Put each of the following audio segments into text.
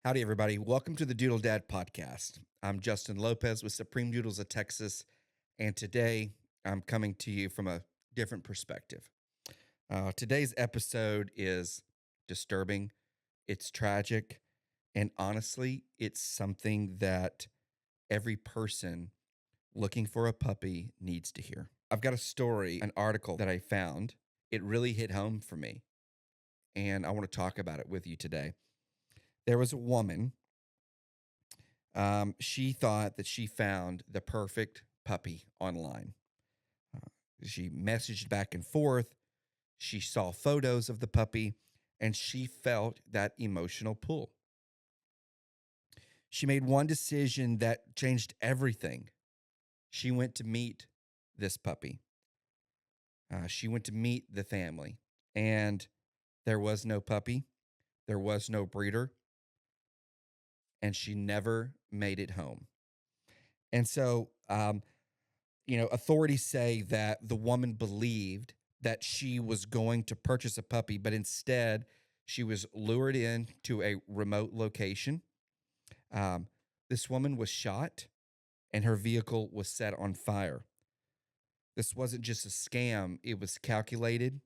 Howdy, everybody. Welcome to the Doodle Dad Podcast. I'm Justin Lopez with Supreme Doodles of Texas, and today I'm coming to you from a different perspective. Today's episode is disturbing, it's tragic, and honestly, it's something that every person looking for a puppy needs to hear. I've got a story, an article that I found. It really hit home for me, and I want to talk about it with you today. There was a woman. She thought that she found the perfect puppy online. She messaged back and forth. She saw photos of the puppy and she felt that emotional pull. She made one decision that changed everything. She went to meet this puppy. She went to meet the family, and there was no puppy, there was no breeder, and she never made it home. And so, authorities say that the woman believed that she was going to purchase a puppy, but instead she was lured in to a remote location. Um, this woman was shot and her vehicle was set on fire. This wasn't just a scam, it was calculated,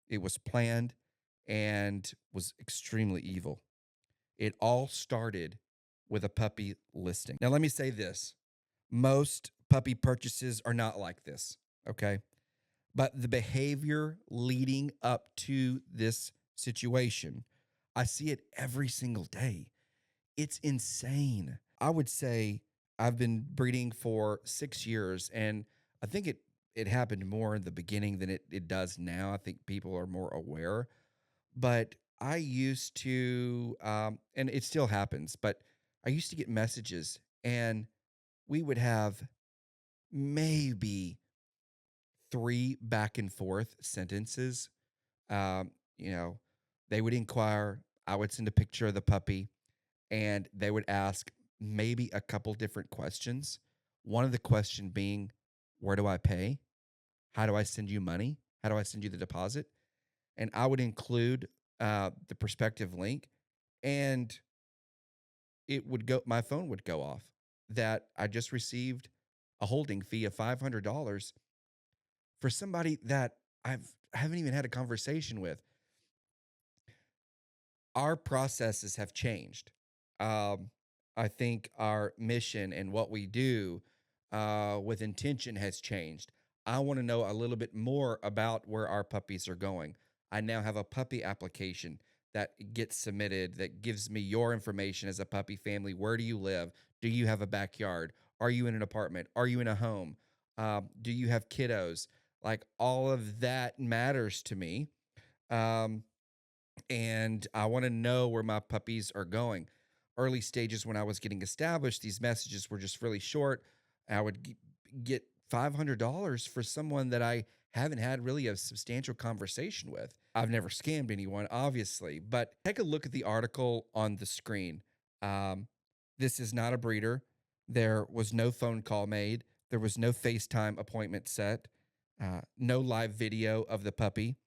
it was planned, and was extremely evil. It all started with a puppy listing. Now, let me say this: most puppy purchases are not like this, okay? But the behavior leading up to this situation, I see it every single day. It's insane. I would say I've been breeding for 6 years, and I think it happened more in the beginning than it does now. I think people are more aware. But I used to, and it still happens, but I used to get messages, and we would have maybe three back and forth sentences. Um, you know, they would inquire, I would send a picture of the puppy, and they would ask maybe a couple different questions. One of the question being, where do I pay? How do I send you money? How do I send you the deposit? And I would include the prospective link, and my phone would go off that I just received a holding fee of $500 for somebody that I haven't even had a conversation with. Our processes have changed. Um, I think our mission and what we do with intention has changed. I want to know a little bit more about where our puppies are going. I now have a puppy application that gets submitted that gives me your information as a puppy family. Where do you live? Do you have a backyard? Are you in an apartment? Are you in a home? Do you have kiddos? Like, all of that matters to me. Um, and I want to know where my puppies are going. Early stages when I was getting established, these messages were just really short. I would get $500 for someone that I haven't had really a substantial conversation with. I've never scammed anyone, obviously, but take a look at the article on the screen. Um, this is not a breeder. There was no phone call made. There was no FaceTime appointment set. No live video of the puppy,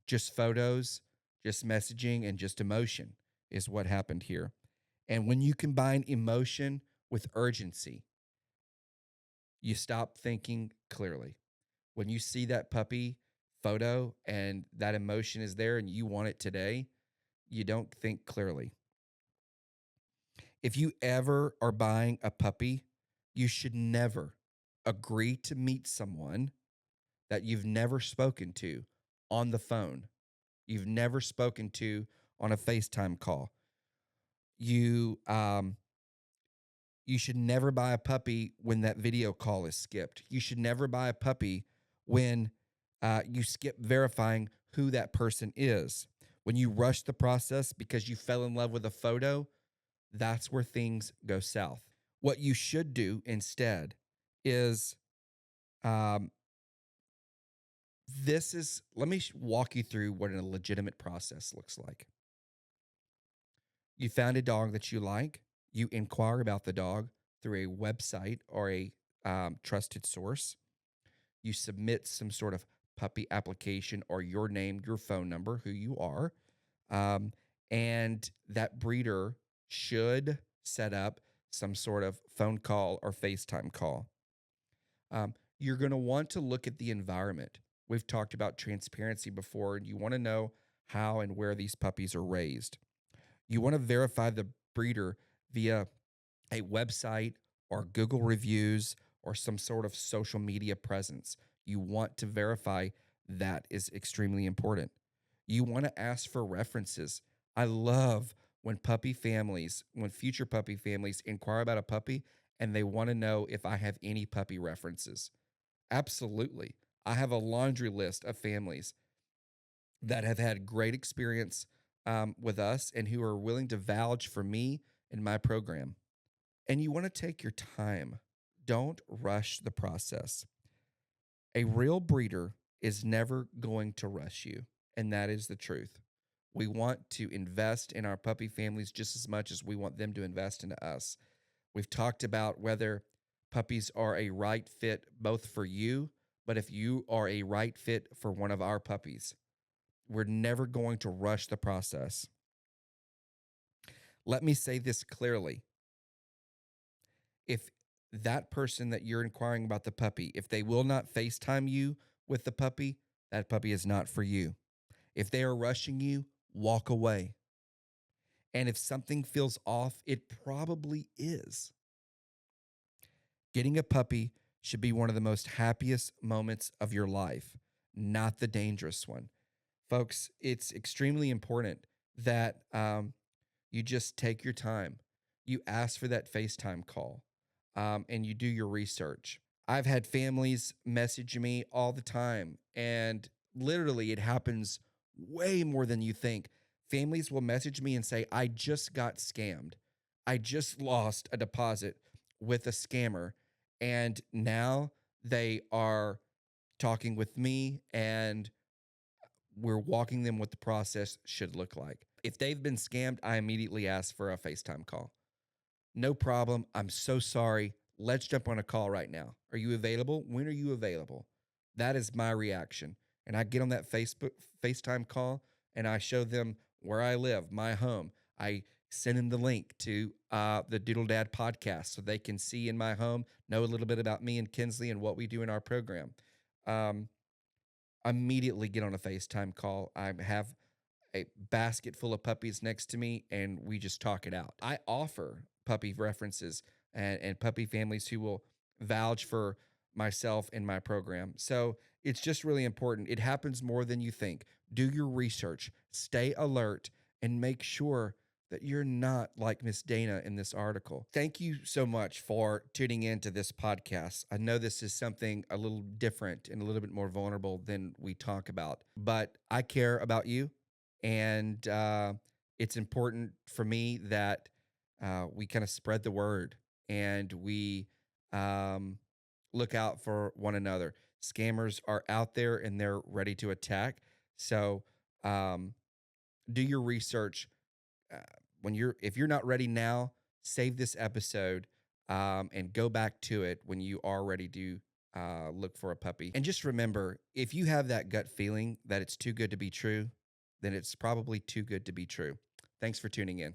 just photos, just messaging, and just emotion is what happened here. And when you combine emotion with urgency, you stop thinking clearly. When you see that puppy photo and that emotion is there and you want it today, you don't think clearly. If you ever are buying a puppy, you should never agree to meet someone that you've never spoken to on the phone, you've never spoken to on a FaceTime call. You should never buy a puppy when that video call is skipped. You should never buy a puppy when you skip verifying who that person is. When you rush the process because you fell in love with a photo, that's where things go south. What you should do instead is um, let me walk you through what a legitimate process looks like. You found a dog that you like, you inquire about the dog through a website or a trusted source. You submit some sort of puppy application or your name, your phone number, who you are. Um, and that breeder should set up some sort of phone call or FaceTime call. You're going to want to look at the environment. We've talked about transparency before, and you want to know how and where these puppies are raised. You want to verify the breeder via a website or Google reviews or some sort of social media presence. You want to verify that is extremely important. You want to ask for references. I love when future puppy families inquire about a puppy and they want to know if I have any puppy references. Absolutely. I have a laundry list of families that have had great experience with us and who are willing to vouch for me and my program. And you want to take your time. Don't rush the process. A real breeder is never going to rush you, and that is the truth. We want to invest in our puppy families just as much as we want them to invest into us. We've talked about whether puppies are a right fit both for you, but if you are a right fit for one of our puppies, we're never going to rush the process. Let me say this clearly. If that person that you're inquiring about the puppy, if they will not FaceTime you with the puppy, that puppy is not for you. If they are rushing you, walk away. And if something feels off, it probably is. Getting a puppy should be one of the most happiest moments of your life, not the dangerous one. Folks, it's extremely important that you just take your time. You ask for that FaceTime call and you do your research. I've had families message me all the time, and literally it happens way more than you think. Families will message me and say, I just got scammed. I just lost a deposit with a scammer. And now they are talking with me and we're walking them what the process should look like. If they've been scammed, I immediately ask for a FaceTime call. No problem. I'm so sorry. Let's jump on a call right now. Are you available? When are you available? That is my reaction. And I get on that FaceTime call and I show them where I live, my home. I send them the link to the Doodle Dad podcast so they can see in my home, know a little bit about me and Kinsley and what we do in our program. Immediately get on a FaceTime call. I have a basket full of puppies next to me and we just talk it out. I offer puppy references and puppy families who will vouch for myself and my program. So it's just really important. It happens more than you think. Do your research, stay alert, and make sure that you're not like Miss Dana in this article. Thank you so much for tuning in to this podcast. I know this is something a little different and a little bit more vulnerable than we talk about, but I care about you. And it's important for me that we kind of spread the word and we look out for one another. Scammers are out there and they're ready to attack. So do your research. Uh, if you're not ready now, save this episode and go back to it when you are ready to look for a puppy. And just remember, if you have that gut feeling that it's too good to be true, then it's probably too good to be true. Thanks for tuning in.